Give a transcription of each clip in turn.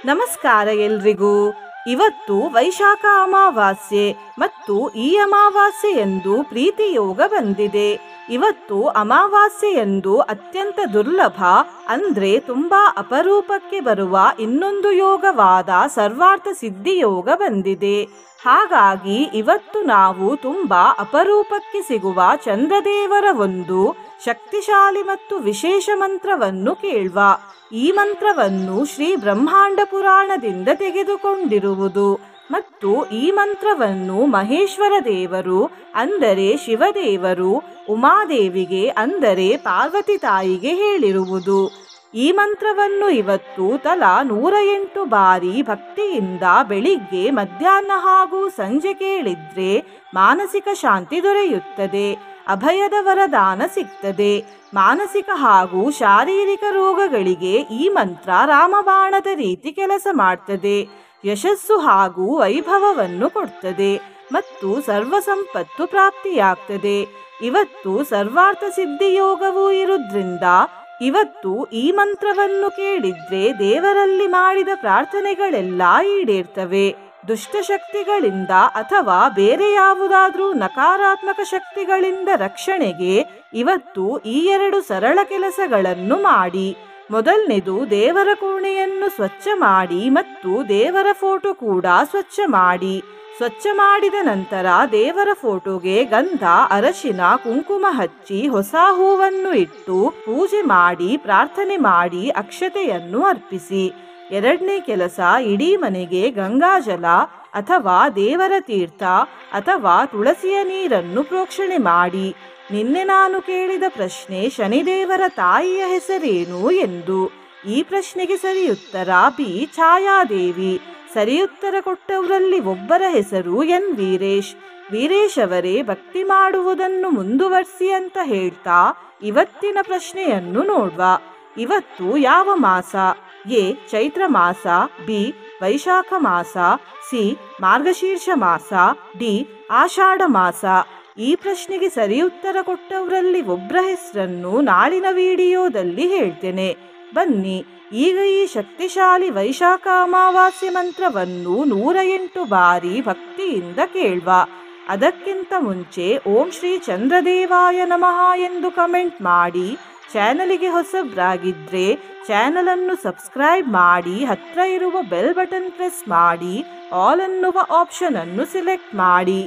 ನಮಸ್ಕಾರ ಎಲ್ರಿಗೂ. ಇವತ್ತು ವೈಶಾಖ ಅಮಾವಾಸ್ಯೆ ಮತ್ತು ಈ ಅಮಾವಾಸ್ಯೆಯಂದು ಪ್ರೀತಿ ಯೋಗ ಬಂದಿದೆ. ಇವತ್ತು ಅಮಾವಾಸ್ಯೆಯಂದು ಅತ್ಯಂತ ದುರ್ಲಭ ಅಂದ್ರೆ ತುಂಬಾ ಅಪರೂಪಕ್ಕೆ ಬರುವ ಇನ್ನೊಂದು ಯೋಗವಾದ ಸರ್ವಾರ್ಥ ಸಿದ್ಧಿ ಯೋಗ ಬಂದಿದೆ. ಹಾಗಾಗಿ ಇವತ್ತು ನಾವು ತುಂಬಾ ಅಪರೂಪಕ್ಕೆ ಸಿಗುವ ಚಂದ್ರದೇವರ ಒಂದು ಶಕ್ತಿಶಾಲಿ ಮತ್ತು ವಿಶೇಷ ಮಂತ್ರವನ್ನು ಕೇಳುವ. ಈ ಮಂತ್ರವನ್ನು ಶ್ರೀ ಬ್ರಹ್ಮಾಂಡ ಪುರಾಣದಿಂದ ತೆಗೆದುಕೊಂಡಿರುವುದು ಮತ್ತು ಈ ಮಂತ್ರವನ್ನು ಮಹೇಶ್ವರ ದೇವರು ಅಂದರೆ ಶಿವದೇವರು ಉಮಾದೇವಿಗೆ ಅಂದರೆ ಪಾರ್ವತಿ ತಾಯಿಗೆ ಹೇಳಿರುವುದು. ಈ ಮಂತ್ರವನ್ನು ಇವತ್ತು ತಲಾ 108 ಬಾರಿ ಭಕ್ತಿಯಿಂದ ಬೆಳಿಗ್ಗೆ, ಮಧ್ಯಾಹ್ನ ಹಾಗೂ ಸಂಜೆ ಕೇಳಿದ್ರೆ ಮಾನಸಿಕ ಶಾಂತಿ ದೊರೆಯುತ್ತದೆ, ಅಭಯದ ವರದಾನ ಸಿಗ್ತದೆ. ಮಾನಸಿಕ ಹಾಗೂ ಶಾರೀರಿಕ ರೋಗಗಳಿಗೆ ಈ ಮಂತ್ರ ರಾಮಬಾಣದ ರೀತಿ ಕೆಲಸ ಮಾಡ್ತದೆ. ಯಶಸ್ಸು ಹಾಗೂ ವೈಭವವನ್ನು ಕೊಡ್ತದೆ ಮತ್ತು ಸರ್ವ ಸಂಪತ್ತು ಪ್ರಾಪ್ತಿಯಾಗ್ತದೆ. ಇವತ್ತು ಸರ್ವಾರ್ಥ ಸಿದ್ಧಿ ಯೋಗವೂ ಇರುವುದರಿಂದ ಇವತ್ತು ಈ ಮಂತ್ರವನ್ನು ಕೇಳಿದ್ರೆ ದೇವರಲ್ಲಿ ಮಾಡಿದ ಪ್ರಾರ್ಥನೆಗಳೆಲ್ಲ ಈಡೇರ್ತವೆ. ದುಷ್ಟಶಕ್ತಿಗಳಿಂದ ಅಥವಾ ಬೇರೆ ಯಾವುದಾದ್ರೂ ನಕಾರಾತ್ಮಕ ಶಕ್ತಿಗಳಿಂದ ರಕ್ಷಣೆಗೆ ಇವತ್ತು ಈ 2 ಸರಳ ಕೆಲಸಗಳನ್ನು ಮಾಡಿ. ಮೊದಲನೇದು, ದೇವರ ಕೋಣೆಯನ್ನು ಸ್ವಚ್ಛ ಮಾಡಿ ಮತ್ತು ದೇವರ ಫೋಟೋ ಕೂಡ ಸ್ವಚ್ಛ ಮಾಡಿ. ಸ್ವಚ್ಛ ಮಾಡಿದ ನಂತರ ದೇವರ ಫೋಟೋಗೆ ಗಂಧ, ಅರಶಿನ, ಕುಂಕುಮ ಹಚ್ಚಿ ಹೊಸ ಹೂವನ್ನು ಇಟ್ಟು ಪೂಜೆ ಮಾಡಿ, ಪ್ರಾರ್ಥನೆ ಮಾಡಿ ಅಕ್ಷತೆಯನ್ನು ಅರ್ಪಿಸಿ. ಎರಡನೇ ಕೆಲಸ, ಇಡೀ ಮನೆಗೆ ಗಂಗಾಜಲ ಅಥವಾ ದೇವರ ತೀರ್ಥ ಅಥವಾ ತುಳಸಿಯ ನೀರನ್ನು ಪ್ರೋಕ್ಷಣೆ ಮಾಡಿ. ನಿನ್ನೆ ನಾನು ಕೇಳಿದ ಪ್ರಶ್ನೆ, ಶನಿದೇವರ ತಾಯಿಯ ಹೆಸರೇನು ಎಂದು. ಈ ಪ್ರಶ್ನೆಗೆ ಸರಿಯುತ್ತರ ಬಿ. ಛಾಯಾದೇವಿ. ಸರಿಯುತ್ತರ ಕೊಟ್ಟವರಲ್ಲಿ ಒಬ್ಬರ ಹೆಸರು ಎನ್. ವೀರೇಶ್. ವೀರೇಶ್ ಅವರೇ, ಭಕ್ತಿ ಮಾಡುವುದನ್ನು ಮುಂದುವರಿಸಿ ಅಂತ ಹೇಳ್ತಾ ಇವತ್ತಿನ ಪ್ರಶ್ನೆಯನ್ನು ನೋಡುವ. ಇವತ್ತು ಯಾವ ಮಾಸ? ಎ. ಚೈತ್ರ ಮಾಸ, ಬಿ. ವೈಶಾಖ ಮಾಸ, ಸಿ. ಮಾರ್ಗಶೀರ್ಷ ಮಾಸ, ಡಿ. ಆಷಾಢ ಮಾಸ. ಈ ಪ್ರಶ್ನೆಗೆ ಸರಿ ಉತ್ತರ ಕೊಟ್ಟವರಲ್ಲಿ ಒಬ್ಬರ ಹೆಸರನ್ನು ನಾಳಿನ ವಿಡಿಯೋದಲ್ಲಿ ಹೇಳ್ತೇನೆ. ಬನ್ನಿ ಈಗ ಈ ಶಕ್ತಿಶಾಲಿ ವೈಶಾಖ ಅಮಾವಾಸ್ಯೆ ಮಂತ್ರವನ್ನು 108 ಬಾರಿ ಭಕ್ತಿಯಿಂದ ಕೇಳುವ. ಅದಕ್ಕಿಂತ ಮುಂಚೆ ಓಂ ಶ್ರೀ ಚಂದ್ರದೇವಾಯ ನಮಃ ಎಂದು ಕಮೆಂಟ್ ಮಾಡಿ. ಚಾನಲಿಗೆ ಹೊಸಬ್ರಾಗಿದ್ರೆ ಚಾನಲನ್ನು ಸಬ್ಸ್ಕ್ರೈಬ್ ಮಾಡಿ, ಹತ್ರ ಇರುವ ಬೆಲ್ ಬಟನ್ ಪ್ರೆಸ್ ಮಾಡಿ, ಆಲ್ ಅನ್ನುವ ಆಪ್ಷನ್ ಅನ್ನು ಸಿಲೆಕ್ಟ್ ಮಾಡಿ.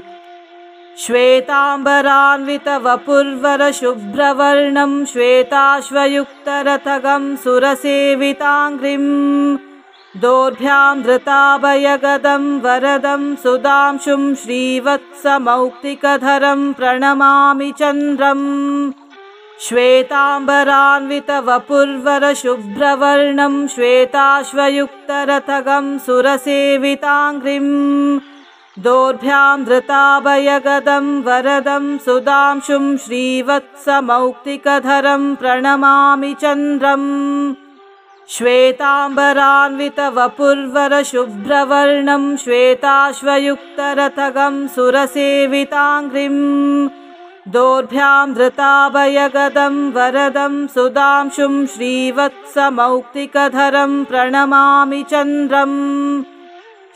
ಶ್ವೇತಾಂಬರಾನ್ವಿತ ವಪುರ್ವರ ಶುಭ್ರವರ್ಣಂ ಶ್ವೇತಾಶ್ವಯುಕ್ತರಥಗಂ ಸುರಸೇವಿತಾಂಗ್ರಿಂ ದೋರ್ಭ್ಯಾಂ ಧೃತಾಭಯಗದಂ ವರದಂ ಸುಧಾಂಶುಂ ಶ್ರೀವತ್ಸಮೌಕ್ತಿಕಧರಂ ಪ್ರಣಮಾಮಿ ಚಂದ್ರಂ. ಶ್ವೇತಾಂಬರಾನ್ವಿತ ವಪುರ್ವರ ಶುಭ್ರವರ್ಣಂ ಶ್ವೇತಾಶ್ವಯುಕ್ತರಥಗಂ ಸುರಸೇವಿತಾಂಗ್ರಿಂ ದೋರ್ಭ್ಯಾಂ ಧೃತಾಭಯಗದಂ ವರದಂ ಸುಧಾಂಶುಂ ಶ್ರೀವತ್ಸಮೌಕ್ತಿಕಧರಂ ಪ್ರಣಮಾಮಿ ಚಂದ್ರಂ. ಶ್ವೇತಾಂಬರಾನ್ವಿತ ವಪುರ್ವರ ಶುಭ್ರವರ್ಣಂ ಶ್ವೇತಾಶ್ವಯುಕ್ತರಥಗಂ ಸುರಸೇವಿತಾಂಗ್ರಿಂ ದೋರ್ಭ್ಯಾಂ ಧೃತಾಭಯಗದಂ ವರದಂ ಸುಧಾಂಶುಂ ಶ್ರೀವತ್ಸಮೌಕ್ತಿಕಧರಂ ಪ್ರಣಮಾಮಿ ಚಂದ್ರಂ.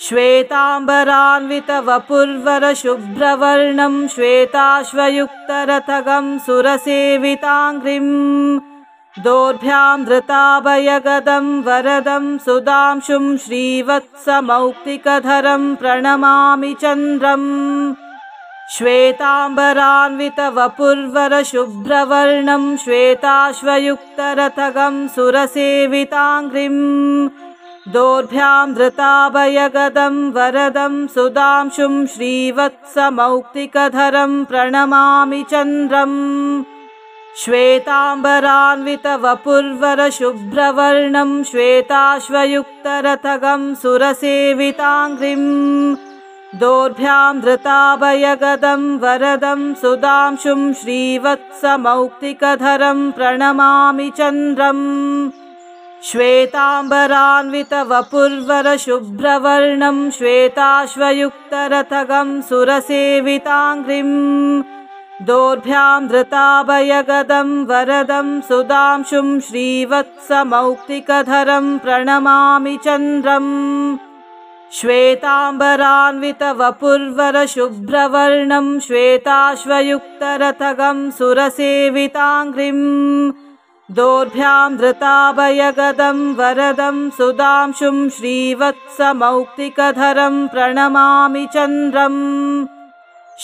ಶ್ವೇತಾಂಬರಾನ್ವಿತ ವಪುರ್ವರ ಶುಭ್ರವರ್ಣಂ ಶ್ವೇತಾಶ್ವಯುಕ್ತರಥಗಂ ಸುರಸೇವಿತಾಂಗ್ರಿಂ ದೋರ್ಭ್ಯಾಂ ಧೃತಾಭಯಗದಂ ವರದಂ ಸುಧಾಂಶುಂ ಶ್ರೀವತ್ಸಮೌಕ್ತಿಕಧರಂ ಪ್ರಣಮಾಮಿ ಚಂದ್ರಂ. ಶ್ವೇತಾಂಬರಾನ್ವಿತ ವಪುರ್ವರ ಶುಭ್ರವರ್ಣಂ ಶ್ವೇತಾಶ್ವಯುಕ್ತರಥಗಂ ಸುರಸೇವಿತಾಂಗ್ರಿಂ ದೋರ್ಭ್ಯಾಂ ಧೃತಾಭಯಗದಂ ವರದಂ ಸುಧಾಂಶುಂ ಶ್ರೀವತ್ಸಮೌಕ್ತಿಕಧರಂ ಪ್ರಣಮಾಮಿ ಚಂದ್ರಂ. ಶ್ವೇತಾಂಬರಾನ್ವಿತ ವಪುರ್ವರ ಶುಭ್ರವರ್ಣಂ ಶ್ವೇತಾಶ್ವಯುಕ್ತರಥಗಂ ಸುರಸೇವಿತಾಂಗ್ರಿಂ ದೋರ್ಭ್ಯಾಂ ಧೃತಾಭಯಗದಂ ವರದಂ ಸುಧಾಂಶುಂ ಶ್ರೀವತ್ಸಮೌಕ್ತಿಕಧರಂ ಪ್ರಣಮಾಮಿ ಚಂದ್ರಂ. ಶ್ವೇತಾಂಬರಾನ್ವಿತ ವಪುರ್ವರ ಶುಭ್ರವರ್ಣಂ ಶ್ವೇತಾಶ್ವಯುಕ್ತರಥಗಂ ಸುರಸೇವಿತಾಂಗ್ರಿಂ दोर्भ्यां धृताभयगदं वरदं सुधांशुं श्रीवत्समौक्तिकधरं प्रणमामि चन्द्रम् श्वेताम्बरान्वितवपुर्वरशुभ्रवर्णं श्वेताश्वयुक्तरथगं सुरसेविताङ्घ्रिं दोर्भ्यां धृताभयगदं वरदं सुधांशुं श्रीवत्समौक्तिकधरं प्रणमामि चन्द्रम्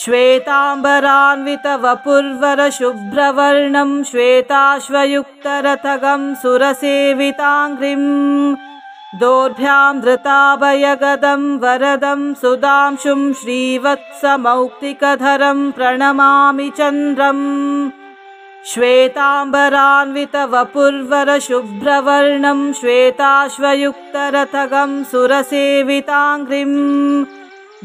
श्वेताम्बरान्वितवपुर्वरशुभ्रवर्णं श्वेताश्वयुक्तरथगं सुरसेविताङ्घ्रिं दोर्भ्यां धृताभयगदं वरदं सुधांशुं श्रीवत्समौक्तिकधरं प्रणमामि चन्द्रम् श्वेताम्बरान्वितवपुर्वरशुभ्रवर्णं श्वेताश्वयुक्तरथगं सुरसेविताङ्घ्रिं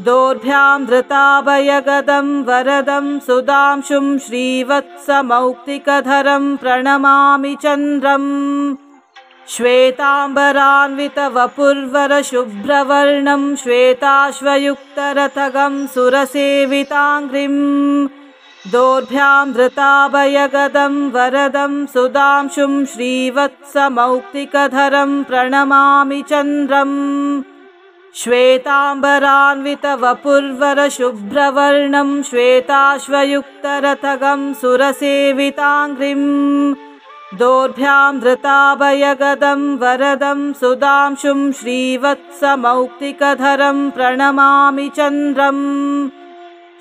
दोर्भ्यां धृताभयगदं वरदं सुधांशुं श्रीवत्समौक्तिकधरं प्रणमामि चन्द्रम् श्वेताम्बरान्वितवपुर्वरशुभ्रवर्णं श्वेताश्वयुक्तरथगं सुरसेविताङ्घ्रिं दोर्भ्यां धृताभयगदं वरदं सुधांशुं श्रीवत्समौक्तिकधरं प्रणमामि चन्द्रम् श्वेताम्बरान्वितवपुर्वरशुभ्रवर्णं श्वेताश्वयुक्तरथगं सुरसेविताङ्घ्रिं दोर्भ्यां धृताभयगदं वरदं सुधांशुं श्रीवत्समौक्तिकधरं प्रणमामि चन्द्रम्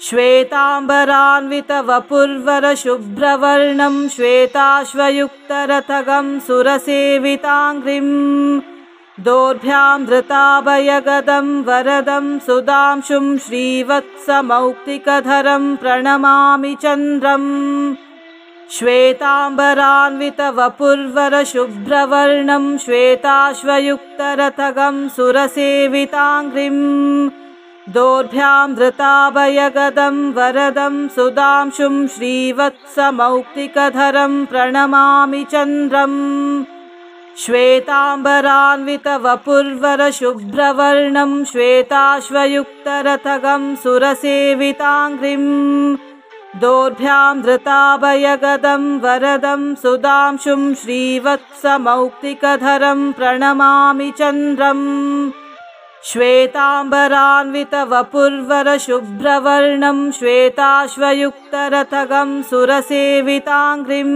श्वेताम्बरान्वितवपुर्वरशुभ्रवर्णं श्वेताश्वयुक्तरथगं सुरसेविताङ्घ्रिं दोर्भ्यां धृताभयगदं वरदं सुधांशुं श्रीवत्समौक्तिकधरं प्रणमामि चन्द्रम् श्वेताम्बरान्वितवपुर्वरशुभ्रवर्णं श्वेताश्वयुक्तरथगं सुरसेविताङ्घ्रिं दोर्भ्यां धृताभयगदं वरदं सुधांशुं श्रीवत्समौक्तिकधरं प्रणमामि चन्द्रम् श्वेताम्बरान्वितवपुर्वरशुभ्रवर्णं श्वेताश्वयुक्तरथगं सुरसेविताङ्घ्रिं दोर्भ्यां धृताभयगदं वरदं सुधांशुं श्रीवत्समौक्तिकधरं प्रणमामि चन्द्रम् श्वेताम्बरान्वितवपुर्वरशुभ्रवर्णं श्वेताश्वयुक्तरथगं सुरसेविताङ्घ्रिं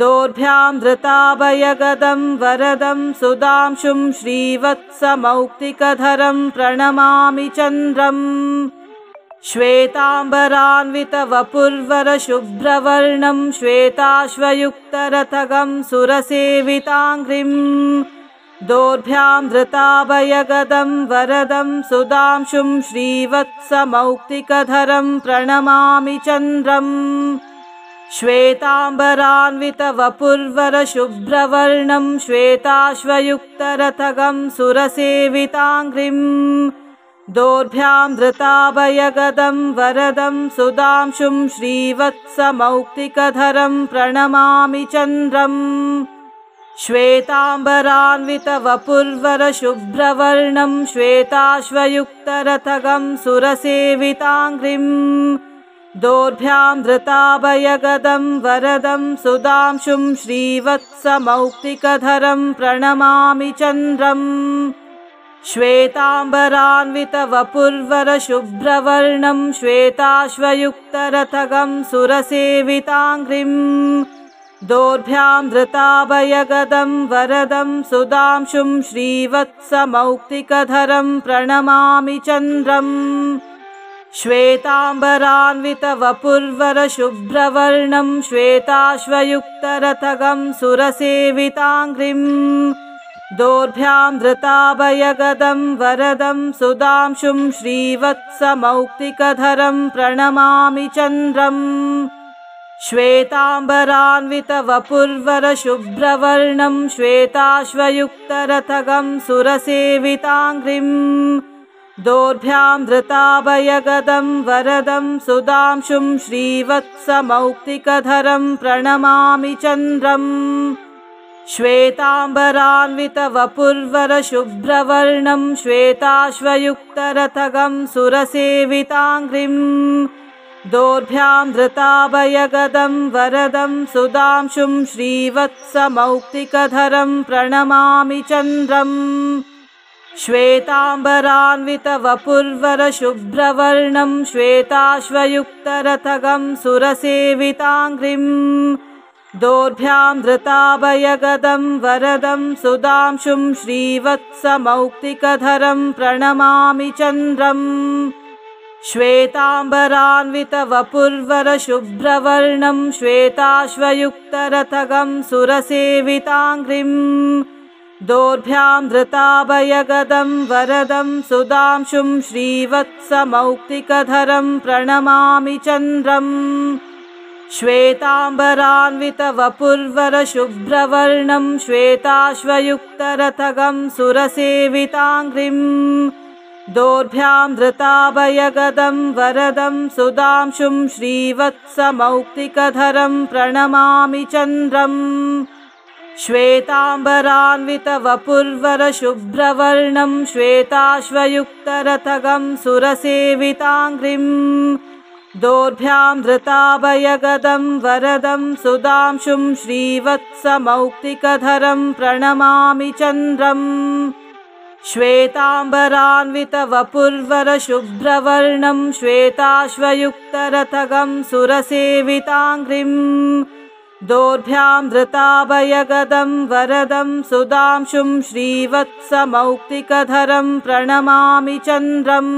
दोर्भ्यां धृताभयगदं वरदं सुधांशुं श्रीवत्समौक्तिकधरं प्रणमामि चन्द्रम् श्वेताम्बरान्वितवपुर्वरशुभ्रवर्णं श्वेताश्वयुक्तरथगं सुरसेविताङ्घ्रिं दोर्भ्यां धृताभयगदं वरदं सुधांशुं श्रीवत्समौक्तिकधरं प्रणमामि चन्द्रम् श्वेताम्बरान्वितवपुर्वरशुभ्रवर्णं श्वेताश्वयुक्तरथगं सुरसेविताङ्घ्रिं दोर्भ्यां धृताभयगदं वरदं सुधांशुं श्रीवत्समौक्तिकधरं प्रणमामि चन्द्रम् श्वेताम्बरान्वितवपुर्वरशुभ्रवर्णं श्वेताश्वयुक्तरथगं सुरसेविताङ्घ्रिं दोर्भ्यां धृताभयगदं वरदं सुधांशुं श्रीवत्समौक्तिकधरं प्रणमामि चन्द्रम् श्वेताम्बरान्वितवपुर्वरशुभ्रवर्णं श्वेताश्वयुक्तरथगं सुरसेविताङ्घ्रिं दोर्भ्यां धृताभयगदं वरदं सुधांशुं श्रीवत्समौक्तिकधरं प्रणमामि चन्द्रम् श्वेताम्बरान्वितवपुर्वरशुभ्रवर्णं श्वेताश्वयुक्तरथगं सुरसेविताङ्घ्रिं दोर्भ्यां धृताभयगदं वरदं सुधांशुं श्रीवत्समौक्तिकधरं प्रणमामि चन्द्रम् श्वेताम्बरान्वितवपुर्वरशुभ्रवर्णं श्वेताश्वयुक्तरथगं सुरसेविताङ्घ्रिं दोर्भ्यां धृताभयगदं वरदं सुधांशुं श्रीवत्समौक्तिकधरं प्रणमामि चन्द्रम् श्वेताम्बरान्वितवपुर्वरशुभ्रवर्णं श्वेताश्वयुक्तरथगं सुरसेविताङ्घ्रिं दोर्भ्यां धृताभयगदं वरदं सुधांशुं श्रीवत्समौक्तिकधरं प्रणमामि चन्द्रम् श्वेताम्बरान्वितवपुर्वरशुभ्रवर्णं श्वेताश्वयुक्तरथगं सुरसेविताङ्घ्रिं दोर्भ्यां धृताभयगदं वरदं सुधांशुं श्रीवत्समौक्तिकधरं प्रणमामि चन्द्रम् श्वेताम्बरान्वितवपुर्वरशुभ्रवर्णं श्वेताश्वयुक्तरथगं सुरसेविताङ्घ्रिं दोर्भ्यां धृताभयगदं वरदं सुधांशुं श्रीवत्समौक्तिकधरं प्रणमामि चन्द्रम् श्वेताम्बरान्वितवपुर्वरशुभ्रवर्णं श्वेताश्वयुक्तरथगं सुरसेविताङ्घ्रिं दोर्भ्यां धृताभयगदं वरदं सुधांशुं श्रीवत्समौक्तिकधरं प्रणमामि चन्द्रम् श्वेताम्बरान्वितवपुर्वरशुभ्रवर्णं श्वेताश्वयुक्तरथगं सुरसेविताङ्घ्रिं दोर्भ्यां धृताभयगदं वरदं सुधांशुं श्रीवत्समौक्तिकधरं प्रणमामि चन्द्रम् श्वेताम्बरान्वितवपुर्वरशुभ्रवर्णं श्वेताश्वयुक्तरथगं सुरसेविताङ्घ्रिं दोर्भ्यां धृताभयगदं वरदं सुधांशुं श्रीवत्समौक्तिकधरं प्रणमामि चन्द्रम्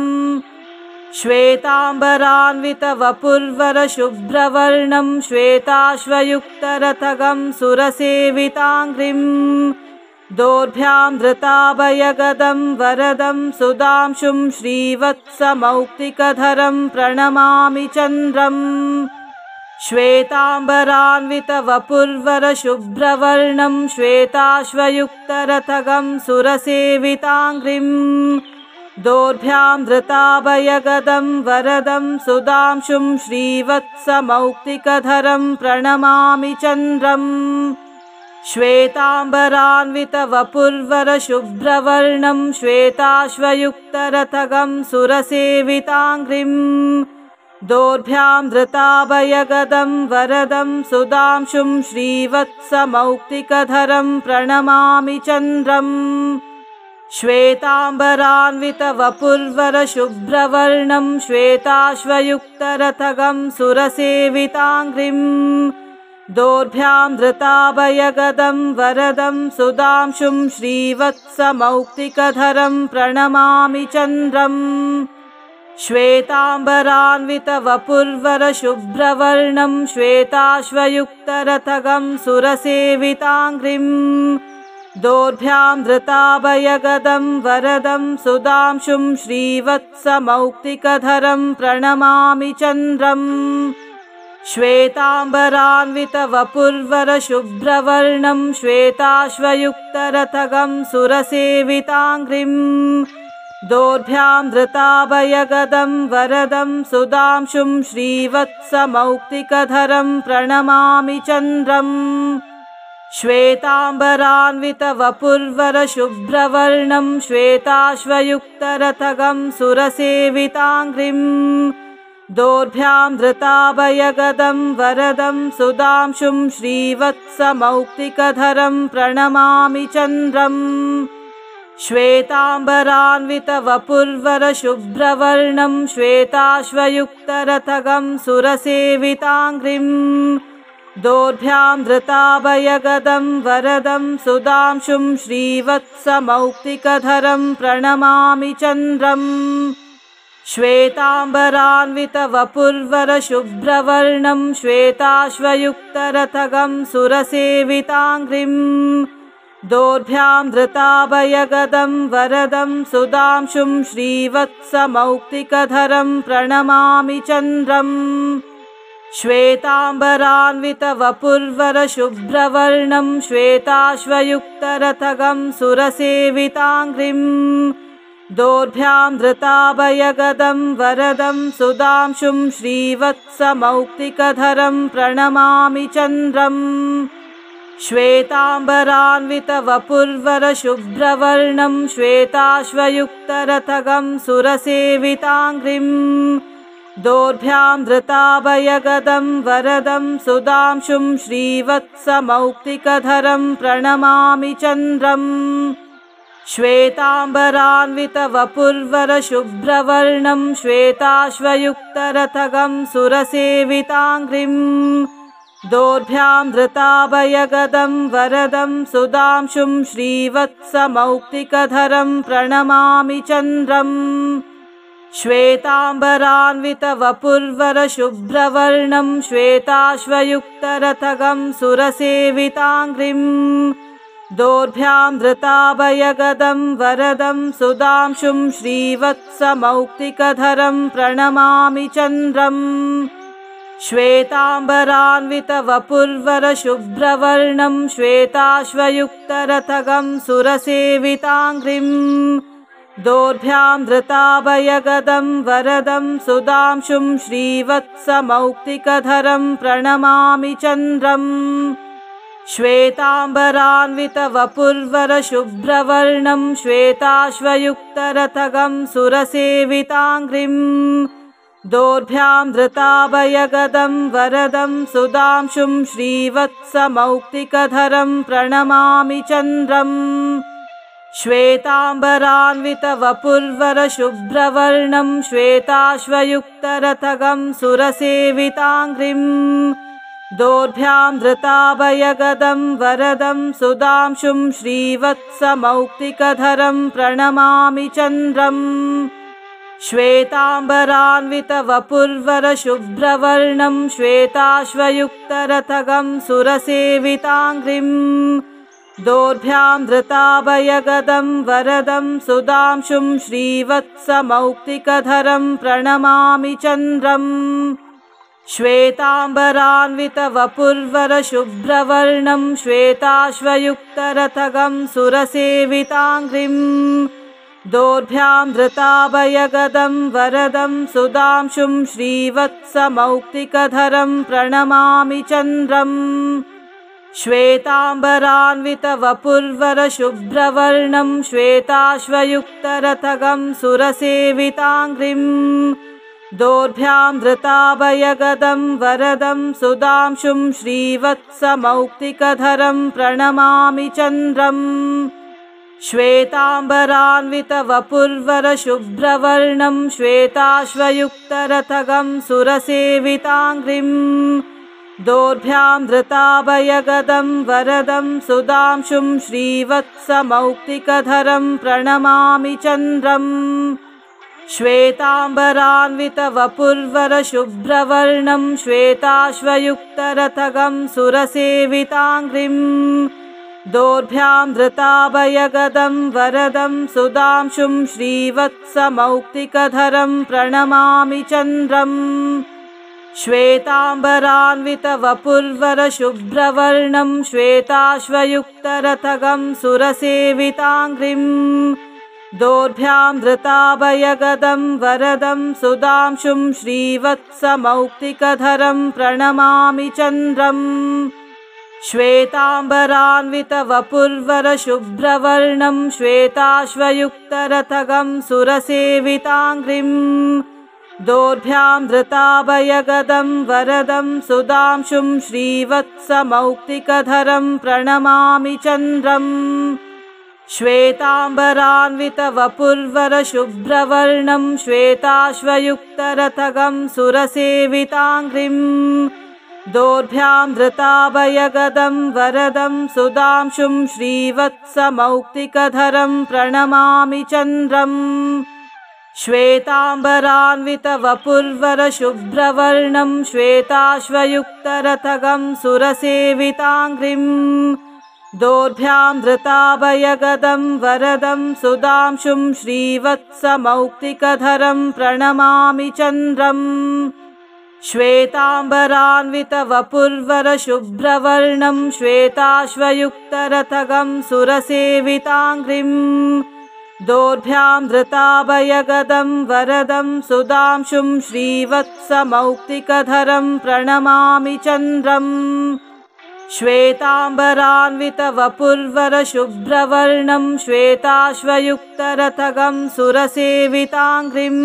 श्वेताम्बरान्वितवपुर्वरशुभ्रवर्णं श्वेताश्वयुक्तरथगं सुरसेविताङ्घ्रिं दोर्भ्यां धृताभयगदं वरदं सुधांशुं श्रीवत्समौक्तिकधरं प्रणमामि चन्द्रम् श्वेताम्बरान्वितवपुर्वरशुभ्रवर्णं श्वेताश्वयुक्तरथगं सुरसेविताङ्घ्रिं दोर्भ्यां धृताभयगदं वरदं सुधांशुं श्रीवत्समौक्तिकधरं प्रणमामि चन्द्रम् श्वेताम्बरान्वितवपुर्वरशुभ्रवर्णं श्वेताश्वयुक्तरथगं सुरसेविताङ्घ्रिं दोर्भ्यां धृताभयगदं वरदं सुधांशुं श्रीवत्समौक्तिकधरं प्रणमामि चन्द्रम् श्वेताम्बरान्वितवपुर्वरशुभ्रवर्णं श्वेताश्वयुक्तरथगं सुरसेविताङ्घ्रिं दोर्भ्यां धृताभयगदं वरदं सुधांशुं श्रीवत्समौक्तिकधरं प्रणमामि चन्द्रम् श्वेताम्बरान्वितवपुर्वरशुभ्रवर्णं श्वेताश्वयुक्तरथगं सुरसेविताङ्घ्रिं दोर्भ्यां धृताभयगदं वरदं सुधांशुं श्रीवत्समौक्तिकधरं प्रणमामि चन्द्रम् श्वेताम्बरान्वितवपुर्वरशुभ्रवर्णं श्वेताश्वयुक्तरथगं सुरसेविताङ्घ्रिं दोर्भ्यां धृताभयगदं वरदं सुधांशुं श्रीवत्समौक्तिकधरं प्रणमामि चन्द्रम् श्वेताम्बरान्वितवपुर्वरशुभ्रवर्णं श्वेताश्वयुक्तरथगं सुरसेविताङ्घ्रिं दोर्भ्यां धृताभयगदं वरदं सुधांशुं श्रीवत्समौक्तिकधरं प्रणमामि चन्द्रम् श्वेताम्बरान्वितवपुर्वरशुभ्रवर्णं श्वेताश्वयुक्तरथगं सुरसेविताङ्घ्रिं दोर्भ्यां धृताभयगदं वरदं सुधांशुं श्रीवत्समौक्तिकधरं प्रणमामि चन्द्रम् श्वेताम्बरान्वितवपुर्वरशुभ्रवर्णं श्वेताश्वयुक्तरथगं सुरसेविताङ्घ्रिं दोर्भ्यां धृताभयगदं वरदं सुधांशुं श्रीवत्समौक्तिकधरं प्रणमामि चन्द्रम् श्वेताम्बरान्वितवपुर्वरशुभ्रवर्णं श्वेताश्वयुक्तरथगं सुरसेविताङ्घ्रिं दोर्भ्यां धृताभयगदं वरदं सुधांशुं श्रीवत्समौक्तिकधरं प्रणमामि चन्द्रम् श्वेताम्बरान्वितवपुर्वरशुभ्रवर्णं श्वेताश्वयुक्तरथगं सुरसेविताङ्घ्रिं दोर्भ्यां धृताभयगदं वरदं सुधांशुं श्रीवत्समौक्तिकधरं प्रणमामि चन्द्रम् श्वेताम्बरान्वितवपुर्वरशुभ्रवर्णं श्वेताश्वयुक्तरथगं सुरसेविताङ्घ्रिं दोर्भ्यां धृताभयगदं वरदं सुधांशुं श्रीवत्समौक्तिकधरं प्रणमामि चन्द्रम् श्वेताम्बरान्वितवपुर्वरशुभ्रवर्णं श्वेताश्वयुक्तरथगं सुरसेविताङ्घ्रिं दोर्भ्यां धृताभयगदं वरदं सुधांशुं श्रीवत्समौक्तिकधरं प्रणमामि चन्द्रम् श्वेताम्बरान्वितवपुर्वरशुभ्रवर्णं श्वेताश्वयुक्तरथगं सुरसेविताङ्घ्रिं दोर्भ्यां धृताभयगदं वरदं सुधांशुं श्रीवत्समौक्तिकधरं प्रणमामि चन्द्रम् श्वेताम्बरान्वितवपुर्वरशुभ्रवर्णं श्वेताश्वयुक्तरथगं सुरसेविताङ्घ्रिं दोर्भ्यां धृताभयगदं वरदं सुधांशुं श्रीवत्समौक्तिकधरं प्रणमामि चन्द्रम् श्वेताम्बरान्वितवपुर्वरशुभ्रवर्णं श्वेताश्वयुक्तरथगं सुरसेविताङ्घ्रिं दोर्भ्यां धृताभयगदं वरदं सुधांशुं श्रीवत्समौक्तिकधरं प्रणमामि चन्द्रम् श्वेताम्बरान्वितवपुर्वरशुभ्रवर्णं श्वेताश्वयुक्तरथगं सुरसेविताङ्घ्रिं दोर्भ्यां धृताभयगदं वरदं सुधांशुं श्रीवत्समौक्तिकधरं प्रणमामि चन्द्रम् श्वेताम्बरान्वितवपुर्वरशुभ्रवर्णं श्वेताश्वयुक्तरथगं सुरसेविताङ्घ्रिं दोर्भ्यां धृताभयगदं वरदं सुधांशुं श्रीवत्समौक्तिकधरं प्रणमामि चन्द्रम् श्वेताम्बरान्वितवपुर्वरशुभ्रवर्णं श्वेताश्वयुक्तरथगं सुरसेविताङ्घ्रिं दोर्भ्यां धृताभयगदं वरदं सुधांशुं श्रीवत्समौक्तिकधरं प्रणमामि चन्द्रम् श्वेताम्बरान्वितवपुर्वरशुभ्रवर्णं श्वेताश्वयुक्तरथगं सुरसेविताङ्घ्रिं दोर्भ्यां धृताभयगदं वरदं सुधांशुं श्रीवत्समौक्तिकधरं प्रणमामि चन्द्रम् श्वेताम्बरान्वितवपुर्वरशुभ्रवर्णं श्वेताश्वयुक्तरथगं सुरसेविताङ्घ्रिं दोर्भ्यां धृताभयगदं वरदं सुधांशुं श्रीवत्समौक्तिकधरं प्रणमामि चन्द्रम् श्वेताम्बरान्वितवपुर्वरशुभ्रवर्णं श्वेताश्वयुक्तरथगं सुरसेविताङ्घ्रिं दोर्भ्यां धृताभयगदं वरदं सुधांशुं श्रीवत्समौक्तिकधरं प्रणमामि चन्द्रम् श्वेताम्बरान्वितवपुर्वरशुभ्रवर्णं श्वेताश्वयुक्तरथगं सुरसेविताङ्घ्रिं दोर्भ्यां धृताभयगदं वरदं सुधांशुं श्रीवत्समौक्तिकधरं प्रणमामि चन्द्रम् श्वेताम्बरान्वितवपुर्वरशुभ्रवर्णं श्वेताश्वयुक्तरथगं सुरसेविताङ्घ्रिं दोर्भ्यां धृताभयगदं वरदं सुधांशुं श्रीवत्समौक्तिकधरं प्रणमामि चन्द्रम् श्वेताम्बरान्वितवपुर्वरशुभ्रवर्णं श्वेताश्वयुक्तरथगं सुरसेविताङ्घ्रिं दोर्भ्यां धृताभयगदं वरदं सुधांशुं श्रीवत्समौक्तिकधरं प्रणमामि चन्द्रम् श्वेताम्बरान्वितवपुर्वरशुभ्रवर्णं श्वेताश्वयुक्तरथगं सुरसेविताङ्घ्रिं दोर्भ्यां धृताभयगदं वरदं सुधांशुं श्रीवत्समौक्तिकधरं प्रणमामि चन्द्रम् श्वेताम्बरान्वितवपुर्वरशुभ्रवर्णं श्वेताश्वयुक्तरथगं सुरसेविताङ्घ्रिं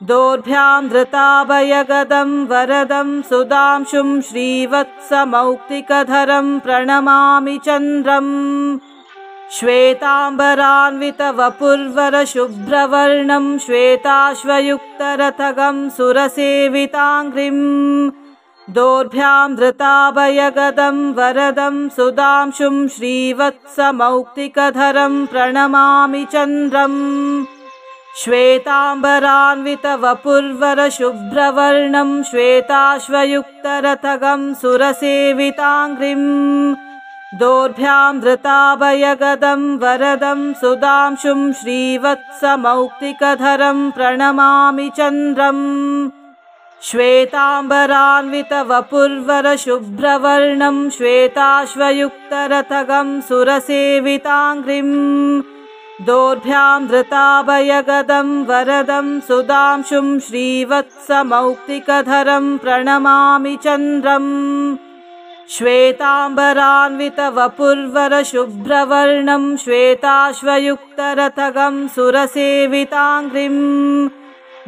दोर्भ्यां धृताभयगदं वरदं सुधांशुं श्रीवत्समौक्तिकधरं प्रणमामि चन्द्रम् श्वेताम्बरान्वितवपुर्वरशुभ्रवर्णं श्वेताश्वयुक्तरथगं सुरसेविताङ्घ्रिं दोर्भ्यां धृताभयगदं वरदं सुधांशुं श्रीवत्समौक्तिकधरं प्रणमामि चन्द्रम् श्वेताम्बरान्वितवपुर्वरशुभ्रवर्णं श्वेताश्वयुक्तरथगं सुरसेविताङ्घ्रिं दोर्भ्यां धृताभयगदं वरदं सुधांशुं श्रीवत्समौक्तिकधरं प्रणमामि चन्द्रम् श्वेताम्बरान्वितवपुर्वरशुभ्रवर्णं श्वेताश्वयुक्तरथगं सुरसेविताङ्घ्रिं दोर्भ्यां धृताभयगदं वरदं सुधांशुं श्रीवत्समौक्तिकधरं प्रणमामि चन्द्रम् श्वेताम्बरान्वितवपुर्वरशुभ्रवर्णं श्वेताश्वयुक्तरथगं सुरसेविताङ्घ्रिं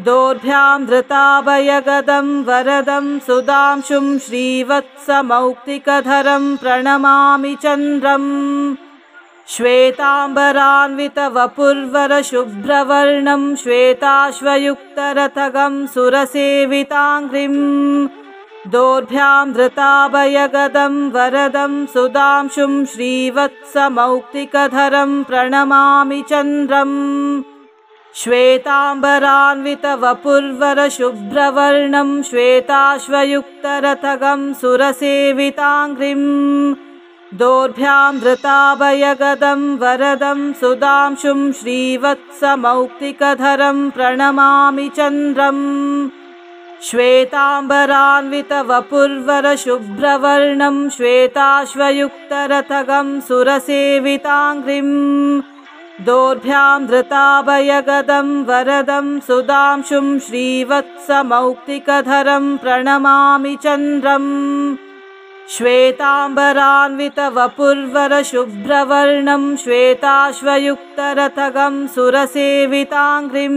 दोर्भ्यां धृताभयगदं वरदं सुधांशुं श्रीवत्समौक्तिकधरं प्रणमामि चन्द्रम् श्वेताम्बरान्वितवपुर्वरशुभ्रवर्णं श्वेताश्वयुक्तरथगं सुरसेविताङ्घ्रिं दोर्भ्यां धृताभयगदं वरदं सुधांशुं श्रीवत्समौक्तिकधरं प्रणमामि चन्द्रम् श्वेताम्बरान्वितवपुर्वरशुभ्रवर्णं श्वेताश्वयुक्तरथगं सुरसेविताङ्घ्रिं दोर्भ्यां धृताभयगदं वरदं सुधांशुं श्रीवत्समौक्तिकधरं प्रणमामि चन्द्रम् श्वेताम्बरान्वितवपुर्वरशुभ्रवर्णं श्वेताश्वयुक्तरथगं सुरसेविताङ्घ्रिं दोर्भ्यां धृताभयगदं वरदं सुधांशुं श्रीवत्समौक्तिकधरं प्रणमामि चन्द्रम् श्वेताम्बरान्वितवपुर्वरशुभ्रवर्णं श्वेताश्वयुक्तरथगं सुरसेविताङ्घ्रिं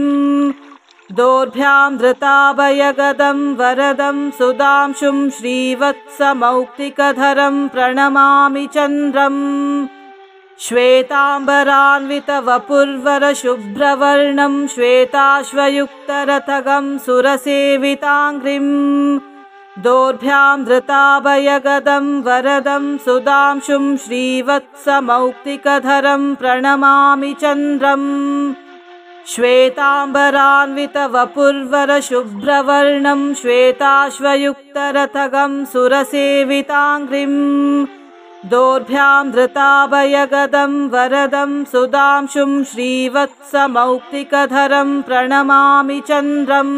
दोर्भ्यां धृताभयगदं वरदं सुधांशुं श्रीवत्समौक्तिकधरं प्रणमामि चन्द्रम् श्वेताम्बरान्वितवपुर्वरशुभ्रवर्णं श्वेताश्वयुक्तरथगं सुरसेविताङ्घ्रिं दोर्भ्यां धृताभयगदं वरदं सुधांशुं श्रीवत्समौक्तिकधरं प्रणमामि चन्द्रम् श्वेताम्बरान्वितवपुर्वरशुभ्रवर्णं श्वेताश्वयुक्तरथगं सुरसेविताङ्घ्रिं दोर्भ्यां धृताभयगदं वरदं सुधांशुं श्रीवत्समौक्तिकधरं प्रणमामि चन्द्रम्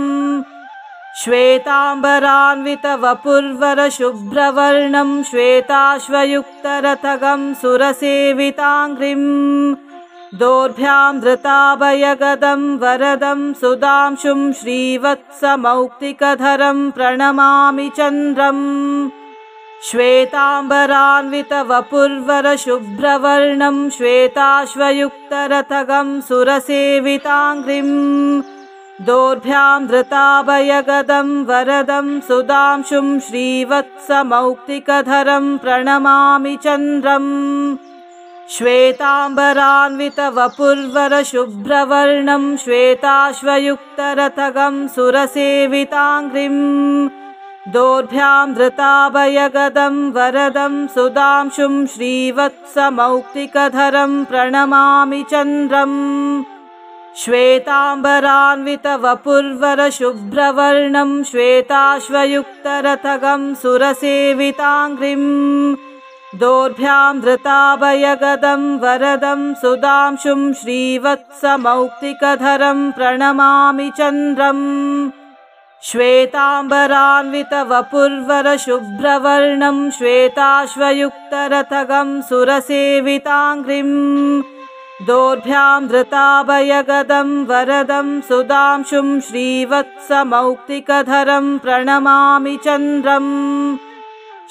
श्वेताम्बरान्वितवपुर्वरशुभ्रवर्णं श्वेताश्वयुक्तरथगं सुरसेविताङ्घ्रिं दोर्भ्यां धृताभयगदं वरदं सुधांशुं श्रीवत्समौक्तिकधरं प्रणमामि चन्द्रम् श्वेताम्बरान्वितवपुर्वरशुभ्रवर्णं श्वेताश्वयुक्तरथगं सुरसेविताङ्घ्रिं दोर्भ्यां धृताभयगदं वरदं सुधांशुं श्रीवत्समौक्तिकधरं प्रणमामि चन्द्रम् श्वेताम्बरान्वितवपुर्वरशुभ्रवर्णं श्वेताश्वयुक्तरथगं सुरसेविताङ्घ्रिं दोर्भ्यां धृताभयगदं वरदं सुधांशुं श्रीवत्समौक्तिकधरं प्रणमामि चन्द्रम् श्वेताम्बरान्वितवपुर्वरशुभ्रवर्णं श्वेताश्वयुक्तरथगं सुरसेविताङ्घ्रिं दोर्भ्यां धृताभयगदं वरदं सुधांशुं श्रीवत्समौक्तिकधरं प्रणमामि चन्द्रम् श्वेताम्बरान्वितवपुर्वरशुभ्रवर्णं श्वेताश्वयुक्तरथगं सुरसेविताङ्घ्रिं दोर्भ्यां धृताभयगदं वरदं सुधांशुं श्रीवत्समौक्तिकधरं प्रणमामि चन्द्रम्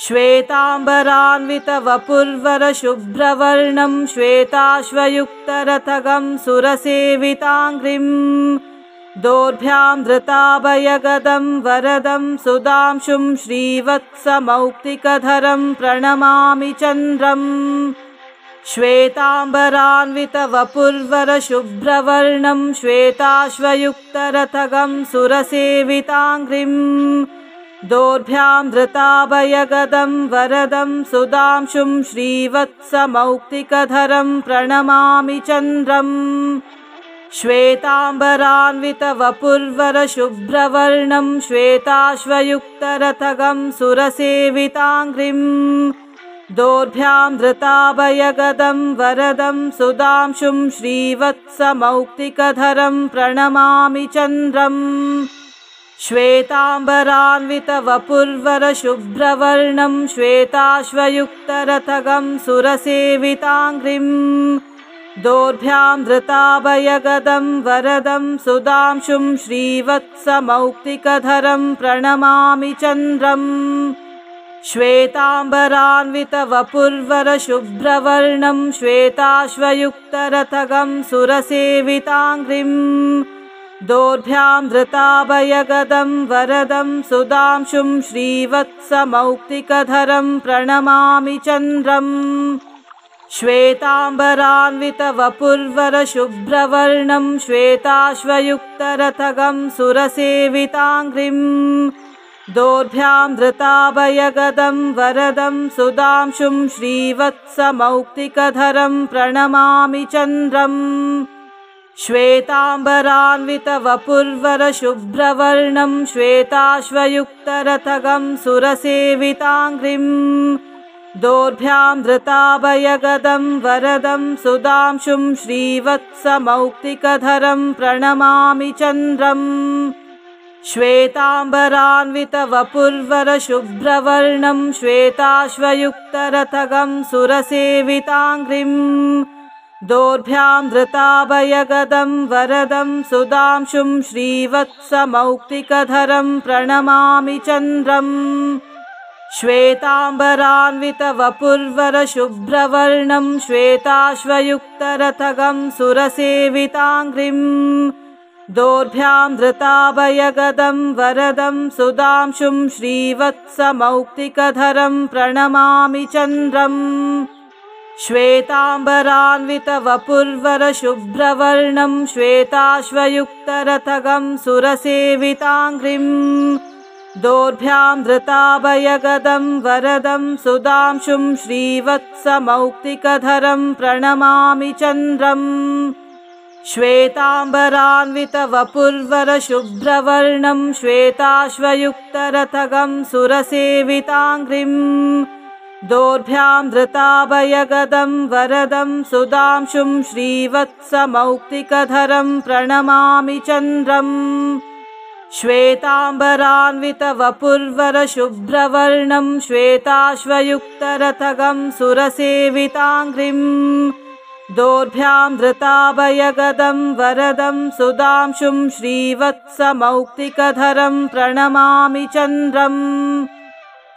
श्वेताम्बरान्वितवपुर्वरशुभ्रवर्णं श्वेताश्वयुक्तरथगं सुरसेविताङ्घ्रिं दोर्भ्यां धृताभयगदं वरदं सुधांशुं श्रीवत्समौक्तिकधरं प्रणमामि चन्द्रम् श्वेताम्बरान्वितवपुर्वरशुभ्रवर्णं श्वेताश्वयुक्तरथगं सुरसेविताङ्घ्रिम् दोर्भ्यां धृताभयगदं वरदं सुधांशुं श्रीवत्समौक्तिकधरं प्रणमामि चन्द्रम् श्वेताम्बरान्वितवपुर्वरशुभ्रवर्णं श्वेताश्वयुक्तरथगं सुरसेविताङ्घ्रिम् दोर्भ्यां धृताभयगदं वरदं सुधांशुं श्रीवत्समौक्तिकधरं प्रणमामि चन्द्रम् श्वेताम्बरान्वितवपुर्वरशुभ्रवर्णं श्वेताश्वयुक्तरथगं सुरसेविताङ्घ्रिम् दोर्भ्यां धृताभयगदं वरदं सुधांशुं श्रीवत्समौक्तिकधरं प्रणमामि चन्द्रम् श्वेताम्बरान्वितवपुर्वरशुभ्रवर्णं श्वेताश्वयुक्तरथगं सुरसेविताङ्घ्रिम् दोर्भ्यां धृताभयगदं वरदं सुधांशुं श्रीवत्समौक्तिकधरं प्रणमामि चन्द्रम् श्वेताम्बरान्वितवपुर्वरशुभ्रवर्णं श्वेताश्वयुक्तरथगं सुरसेविताङ्घ्रिम् दोर्भ्यां धृताभयगदं वरदं सुधांशुं श्रीवत्समौक्तिकधरं प्रणमामि चन्द्रम् श्वेताम्बरान्वितवपुर्वरशुभ्रवर्णं श्वेताश्वयुक्तरथगं सुरसेविताङ्घ्रिम् दोर्भ्यां धृताभयगदं वरदं सुधांशुं श्रीवत्समौक्तिकधरं प्रणमामि चन्द्रम् श्वेताम्बरान्वितवपुर्वरशुभ्रवर्णं श्वेताश्वयुक्तरथगं सुरसेविताङ्घ्रिम् दोर्भ्यां धृताभयगदं वरदं सुधांशुं श्रीवत्समौक्तिकधरं प्रणमामि चन्द्रम् श्वेताम्बरान्वितवपुर्वरशुभ्रवर्णं श्वेताश्वयुक्तरथगं सुरसेविताङ्घ्रिम् दोर्भ्यां धृताभयगदं वरदं सुधांशुं श्रीवत्समौक्तिकधरं प्रणमामि चन्द्रम् श्वेताम्बरान्वितवपुर्वरशुभ्रवर्णं श्वेताश्वयुक्तरथगं सुरसेविताङ्घ्रिम् दोर्भ्यां धृताभयगदं वरदं सुधांशुं श्रीवत्समौक्तिकधरं प्रणमामि चन्द्रम् श्वेताम्बरान्वितवपुर्वरशुभ्रवर्णं श्वेताश्वयुक्तरथगं सुरसेविताङ्घ्रिम् दोर्भ्यां धृताभयगदं वरदं सुधांशुं श्रीवत्समौक्तिकधरं प्रणमामि चन्द्रम् श्वेताम्बरान्वितवपुर्वरशुभ्रवर्णं श्वेताश्वयुक्तरथगं सुरसेविताङ्घ्रिम् दोर्भ्यां धृताभयगदं वरदं सुधांशुं श्रीवत्समौक्तिकधरं प्रणमामि चन्द्रम्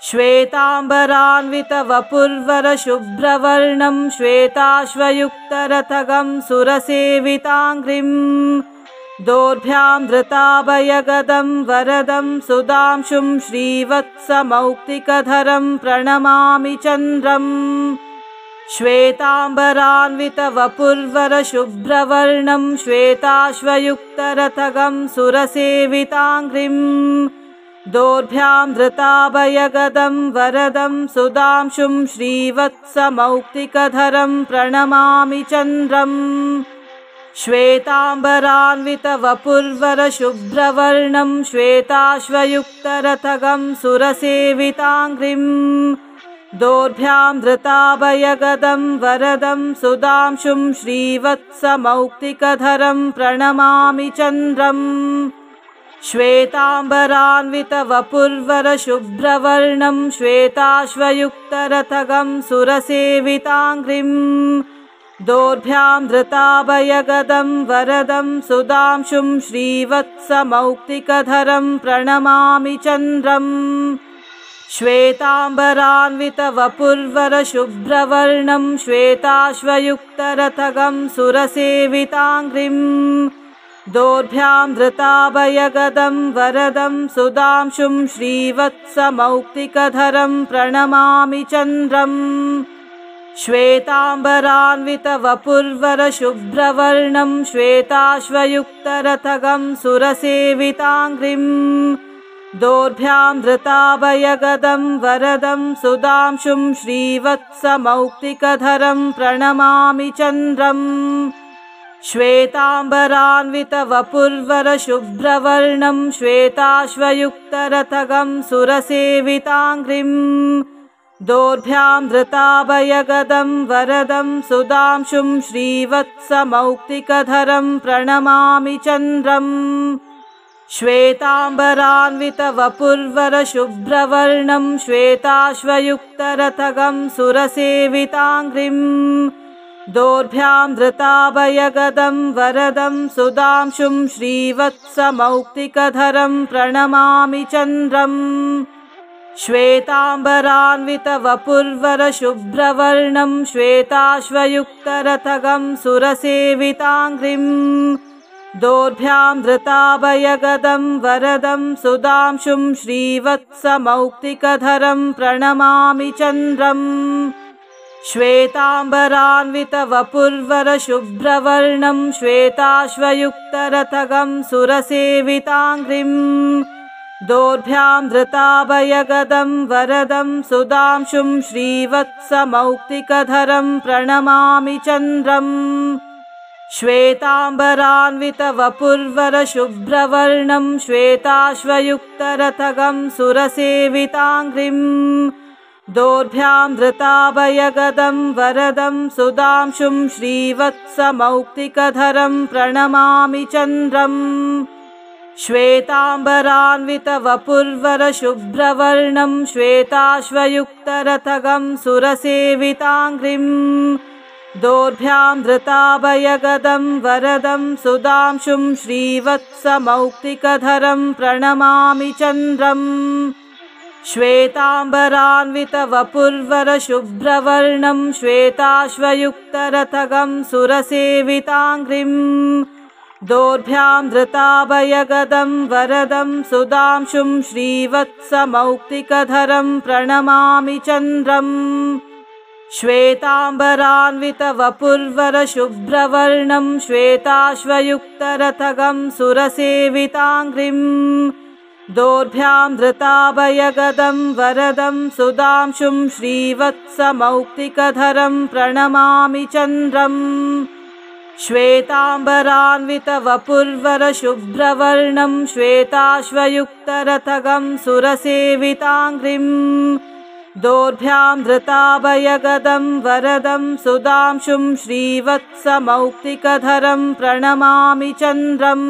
श्वेताम्बरान्वितवपुर्वरशुभ्रवर्णं श्वेताश्वयुक्तरथगं सुरसेविताङ्घ्रिम् दोर्भ्यां धृताभयगदं वरदं सुधांशुं श्रीवत्समौक्तिकधरं प्रणमामि चन्द्रम् श्वेताम्बरान्वितवपुर्वरशुभ्रवर्णं श्वेताश्वयुक्तरथगं सुरसेविताङ्घ्रिम् दोर्भ्यां धृताभयगदं वरदं सुधांशुं श्रीवत्समौक्तिकधरं प्रणमामि चन्द्रम् श्वेताम्बरान्वितवपुर्वरशुभ्रवर्णं श्वेताश्वयुक्तरथगं सुरसेविताङ्घ्रिम् दोर्भ्यां धृताभयगदं वरदं सुधांशुं श्रीवत्समौक्तिकधरं प्रणमामि चन्द्रम् श्वेताम्बरान्वितवपुर्वरशुभ्रवर्णं श्वेताश्वयुक्तरथगं सुरसेविताङ्घ्रिम् दोर्भ्यां धृताभयगदं वरदं सुधांशुं श्रीवत्समौक्तिकधरं प्रणमामि चन्द्रम् श्वेताम्बरान्वितवपुर्वरशुभ्रवर्णं श्वेताश्वयुक्तरथगं सुरसेविताङ्घ्रिम् दोर्भ्यां धृताभयगदं वरदं सुधांशुं श्रीवत्समौक्तिकधरं प्रणमामि चन्द्रम् श्वेताम्बरान्वितवपुर्वरशुभ्रवर्णं श्वेताश्वयुक्तरथगं सुरसेविताङ्घ्रिम् दोर्भ्यां धृताभयगदं वरदं सुधांशुं श्रीवत्समौक्तिकधरं प्रणमामि चन्द्रम् श्वेताम्बरान्वितवपुर्वरशुभ्रवर्णं श्वेताश्वयुक्तरथगं सुरसेविताङ्घ्रिम् दोर्भ्यां धृताभयगदं वरदं सुधांशुं श्रीवत्समौक्तिकधरं प्रणमामि चन्द्रम् श्वेताम्बरान्वितवपुर्वरशुभ्रवर्णं श्वेताश्वयुक्तरथगं सुरसेविताङ्घ्रिम् दोर्भ्यां धृताभयगदं वरदं सुधांशुं श्रीवत्समौक्तिकधरं प्रणमामि चन्द्रम् श्वेताम्बरान्वितवपुर्वरशुभ्रवर्णं श्वेताश्वयुक्तरथगं सुरसेविताङ्घ्रिम् दोर्भ्यां धृताभयगदं वरदं सुधांशुं श्रीवत्समौक्तिकधरं प्रणमामि चन्द्रम् श्वेताम्बरान्वितवपुर्वरशुभ्रवर्णं श्वेताश्वयुक्तरथगं सुरसेविताङ्घ्रिम् दोर्भ्यां धृताभयगदं वरदं सुधांशुं श्रीवत्समौक्तिकधरं प्रणमामि चन्द्रम् श्वेताम्बरान्वितवपुर्वरशुभ्रवर्णं श्वेताश्वयुक्तरथगं सुरसेविताङ्घ्रिम् दोर्भ्यां धृताभयगदं वरदं सुधांशुं श्रीवत्समौक्तिकधरं प्रणमामि चन्द्रम् श्वेताम्बरान्वितवपुर्वरशुभ्रवर्णं श्वेताश्वयुक्तरथगं सुरसेविताङ्घ्रिम् दोर्भ्यां धृताभयगदं वरदं सुधांशुं श्रीवत्समौक्तिकधरं प्रणमामि चन्द्रम् श्वेताम्बरान्वितवपुर्वरशुभ्रवर्णं श्वेताश्वयुक्तरथगं सुरसेविताङ्घ्रिम् दोर्भ्यां धृताभयगदं वरदं सुधांशुं श्रीवत्समौक्तिकधरं प्रणमामि चन्द्रम् श्वेताम्बरान्वितवपुर्वरशुभ्रवर्णं श्वेताश्वयुक्तरथगं सुरसेविताङ्घ्रिम् दोर्भ्यां धृताभयगदं वरदं सुधांशुं श्रीवत्समौक्तिकधरं प्रणमामि चन्द्रम् श्वेताम्बरान्वितवपुर्वरशुभ्रवर्णं श्वेताश्वयुक्तरथगं सुरसेविताङ्घ्रिम् दोर्भ्यां धृताभयगदं वरदं सुधांशुं श्रीवत्समौक्तिकधरं प्रणमामि चन्द्रम्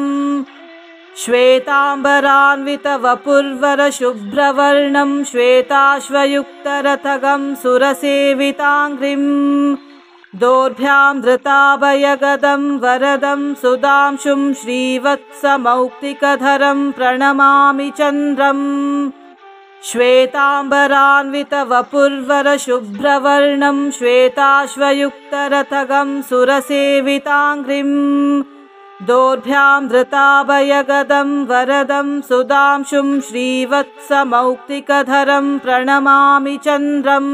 श्वेताम्बरान्वितवपुर्वरशुभ्रवर्णं श्वेताश्वयुक्तरथगं सुरसेविताङ्घ्रिम् दोर्भ्यां धृताभयगदं वरदं सुधांशुं श्रीवत्समौक्तिकधरं प्रणमामि चन्द्रम् श्वेताम्बरान्वितवपुर्वरशुभ्रवर्णं श्वेताश्वयुक्तरथगं सुरसेविताङ्घ्रिम् दोर्भ्यां धृताभयगदं वरदं सुधांशुं श्रीवत्समौक्तिकधरं प्रणमामि चन्द्रम्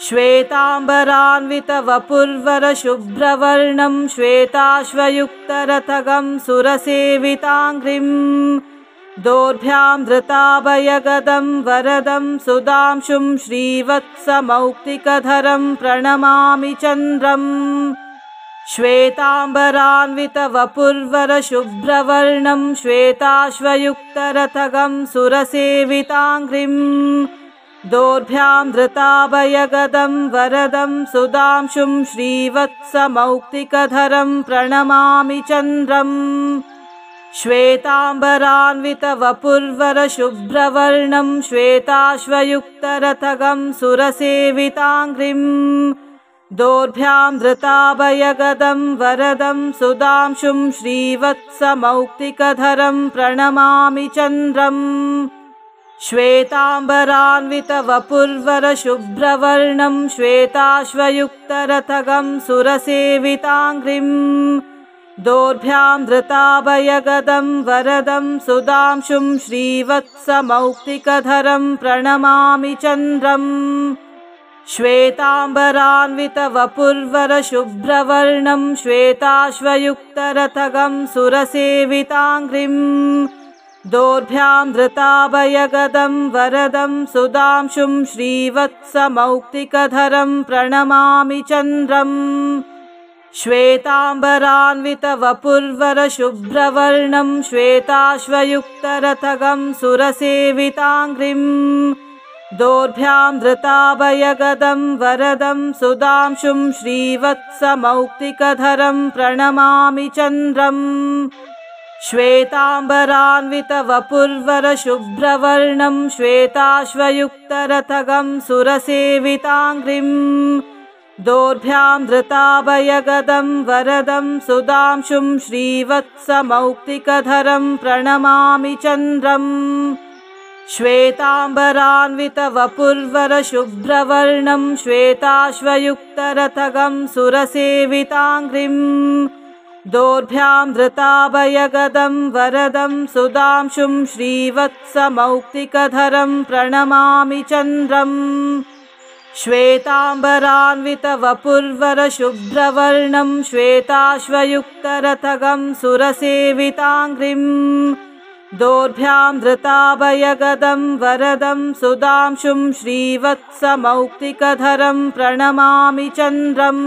श्वेताम्बरान्वितवपुर्वरशुभ्रवर्णं श्वेताश्वयुक्तरथगं सुरसेविताङ्घ्रिम् दोर्भ्यां धृताभयगदं वरदं सुधांशुं श्रीवत्समौक्तिकधरं प्रणमामि चन्द्रम् श्वेताम्बरान्वितवपुर्वरशुभ्रवर्णं श्वेताश्वयुक्तरथगं सुरसेविताङ्घ्रिम् दोर्भ्यां धृताभयगदं वरदं सुधांशुं श्रीवत्समौक्तिकधरं प्रणमामि चन्द्रम् श्वेताम्बरान्वितवपुर्वरशुभ्रवर्णं श्वेताश्वयुक्तरथगं सुरसेविताङ्घ्रिम् दोर्भ्यां धृताभयगदं वरदं सुधांशुं श्रीवत्समौक्तिकधरं प्रणमामि चन्द्रम् श्वेताम्बरान्वितवपुर्वरशुभ्रवर्णं श्वेताश्वयुक्तरथगं सुरसेविताङ्घ्रिम् दोर्भ्यां धृताभयगदं वरदं सुधांशुं श्रीवत्समौक्तिकधरं प्रणमामि चन्द्रम् श्वेताम्बरान्वितवपुर्वरशुभ्रवर्णं श्वेताश्वयुक्तरथगं सुरसेविताङ्घ्रिम् दोर्भ्यां धृताभयगदं वरदं सुधांशुं श्रीवत्समौक्तिकधरं प्रणमामि चन्द्रम् श्वेताम्बरान्वितवपुर्वरशुभ्रवर्णं श्वेताश्वयुक्तरथगं सुरसेविताङ्घ्रिम् दोर्भ्यां धृताभयगदं वरदं सुधांशुं श्रीवत्समौक्तिकधरं प्रणमामि चन्द्रम् श्वेताम्बरान्वितवपुर्वरशुभ्रवर्णं श्वेताश्वयुक्तरथगं सुरसेविताङ्घ्रिम् दोर्भ्यां धृताभयगदं वरदं सुधांशुं श्रीवत्समौक्तिकधरं प्रणमामि चन्द्रम् श्वेताम्बरान्वितवपुर्वरशुभ्रवर्णं श्वेताश्वयुक्तरथगं सुरसेविताङ्घ्रिम् दोर्भ्यां धृताभयगदं वरदं सुधांशुं श्रीवत्समौक्तिकधरं प्रणमामि चन्द्रम् श्वेताम्बरान्वितवपुर्वरशुभ्रवर्णं श्वेताश्वयुक्तरथगं सुरसेविताङ्घ्रिम् दोर्भ्यां धृताभयगदं वरदं सुधांशुं श्रीवत्समौक्तिकधरं प्रणमामि चन्द्रम्